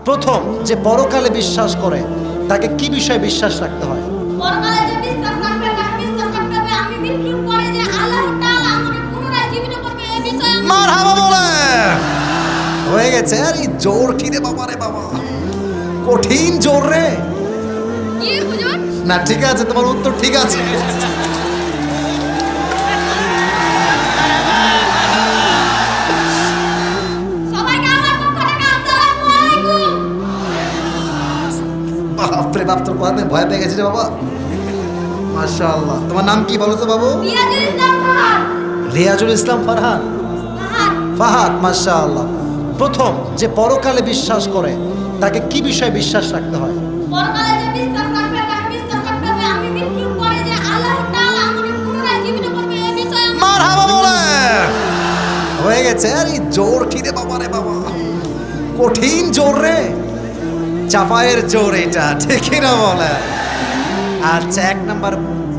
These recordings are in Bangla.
প্রথম যে পরকালে বিশ্বাস করে তাকে কি বিষয়ে বিশ্বাস রাখতে হয়? পরকালে যে বিশ্বাস রাখবে তাকে বিশ্বাস রাখতে হবে আমি মৃত্যুর পরে যে আল্লাহ তাআলা আমাকে পুনরায় জীবিত করবে এই বিষয়ে মারহাবা বলে হয়ে গেছে। আর এই জোর কি রে বাবা, রে বাবা কঠিন জোর রে। কি হুজুর না ঠিক আছে, তোমার উত্তর ঠিক আছে। সবাইকে আমার পক্ষ থেকে আসসালামু আলাইকুম। বাপরে বাপ, তোর কথা ভয় পেয়ে গেছি রে বাবা। মাশাআল্লাহ। তোমার নাম কি বলো তো বাবু? রিয়াজুল ইসলাম ফারহান। রিয়াজুল ইসলাম ফারহান। ফাহাদ, মাশাআল্লাহ। প্রথম যে পরকালে বিশ্বাস করে তাকে কি বিষয়ে বিশ্বাস রাখতে হয়? পরকালে যে বিশ্বাস রাখবে তাকে বিশ্বাস রাখতে হবে আমি মৃত্যুর পরে যে আল্লাহ তাআলা আমাকে পুনরায় জীবিত করবে এই বিষয়ে মারহাবা বলে হয়ে গেছে। আর এই জোর কি রে বাবা, রে বাবা কঠিন জোর রে, চাপায়ের জোর এটা, ঠিকই না বলে? আচ্ছা, 1 নাম্বার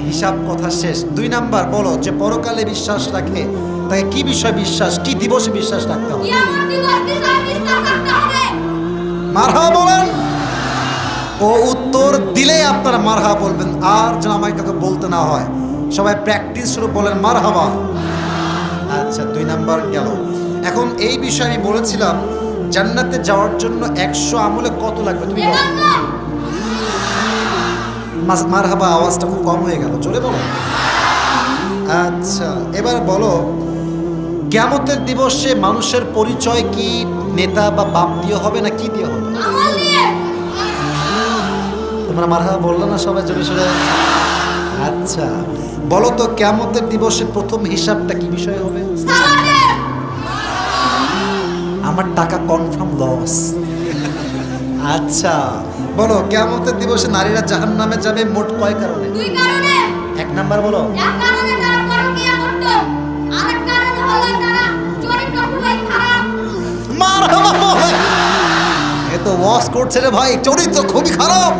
হিসাব কথা শেষ। 2 নাম্বার বলো, যে পরকালে বিশ্বাস রাখে তাকে কি বিষয় বিশ্বাস, কি দিবসে বিশ্বাস রাখতে হবে? কিয়ামত দিবস বিষয়ে বিশ্বাস রাখতে হবে। মারহাবা বলেন। ও উত্তর দিলে আপনারা মারহাবা বলবেন, আর যেন আমাকে কাউকে বলতে না হয়। সবাই প্র্যাকটিস শুরু বলেন মারহাবা। আচ্ছা, 2 নাম্বার গেল। এখন এই বিষয়ে আমি বলেছিলাম জান্নাতে যাওয়ার জন্য 100 আমলে কত লাগবে তুমি বলো? মারহাবা আওয়াজটা খুব কম হয়ে গেল, চলে বলো। আচ্ছা, এবার বলো, কিয়ামতের দিবসে মানুষের পরিচয় কি নেতা বা বাপ দিয়ে হবে না কি দিয়ে হবে? আমল দিয়ে তোমরা মারহাবা বললে না সবাই জোরে সোরে? আচ্ছা বলো তো, কিয়ামতের দিবসে প্রথম হিসাবটা কি বিষয়ে হবে? সালাতের আমার টাকা কনফার্ম লস। আচ্ছা বলো, কিয়ামতের দিবসে নারীরা জাহান্নামে যাবে মোট কয় কারণে? 2 কারণে 1 নাম্বার বলো। এক কারণে তারা পরকীয়া করত আরেক কারণ হলো তারা চরিত্র খুবই খারাপ। মারহাবা বলে। এ তো ওয়াজ করছে রে ভাই, চরিত্র খুবই খারাপ।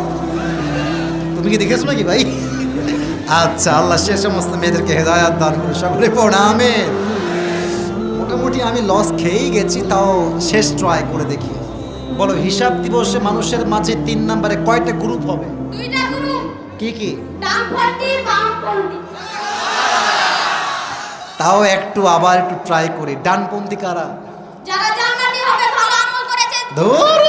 তুমি কি দেখেছো নাকি ভাই? আচ্ছা, আল্লাহ সে সমস্ত মেয়েদেরকে হেদায়াত দান করে, সকলে পড়া আমিন। মোটামুটি আমি লস খেয়েই গেছি, তাও শেষ ট্রাই করে দেখি। বলো, হিসাব দিবসে মানুষের মাঝে 3 নম্বরে কয়টা গ্রুপ হবে? 2টা গ্রুপ, কি কি? ডানপন্থী বামপন্থী। তাও একটু আবার একটু ট্রাই করি। ডানপন্থী কারা? যারা জান্নাতি হবে ভালো আমল করেছে। ধুর।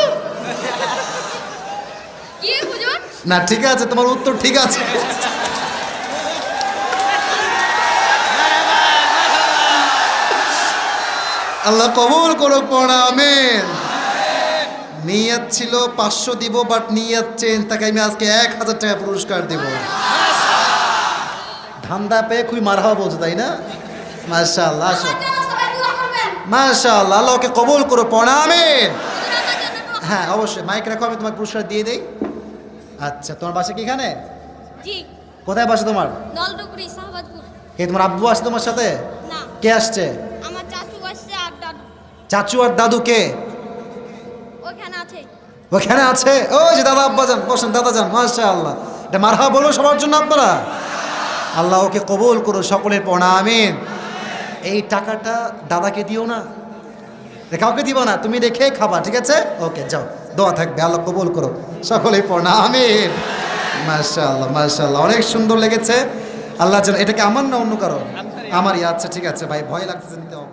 কি হুজুর না ঠিক আছে, তোমার উত্তর ঠিক আছে। আল্লাহ কবুল করুক, পড়া আমিন। নিয়ত ছিল 500 দিব, বাট নিয়ত চেঞ্জ, তাকে আমি আজকে 1000 টাকা পুরস্কার দেব। ধান্দা পেয়ে খুবই মারহাবা বলছো, তাই না? মাশাআল্লাহ, আমার জন্য সবাই দোয়া করবেন। মাশাআল্লাহ, আল্লাহকে কবুল করো, পড়া আমিন। হুজুর আমার জন্য দোয়া করবেন। হ্যাঁ অবশ্যই, মাইক রাখো, আমি তোমার পুরস্কার দিয়ে দেই। আচ্ছা, তোমার বাসা কি এখানে? জি, কোথায় বাসা তোমার? নলডুবরি শাহবাজপুর। কে তোমার আব্বু আসছে তোমার সাথে? না, কে আসছে? আমার চাচু আসছে আর দাদু চাচু আর দাদু কে? ওখানে আছে। ওখানে আছে। ওই যে দাদা, আব্বা যান, বসেন দাদা যান। মাশাআল্লাহ, এটা মারহাবা বলো সবার জন্য আপনারা। আল্লাহ ওকে কবুল করো, সকলের পড়া আমিন। এই টাকাটা দাদাকে দিও না, কাউকে দিব না, তুমি রেখে খাবা, ঠিক আছে? ওকে, যাও, দোয়া থাকবে, আল্লাহ কবুল করো, সকলের পড়া আমিন। মাশাআল্লাহ, মাশাআল্লাহ, অনেক সুন্দর লেগেছে। আল্লাহ যেন, এটাকে আমার না অন্য কারো? আমারই। আচ্ছা ঠিক আছে ভাই, ভয় লাগতেছে নিতে হবে।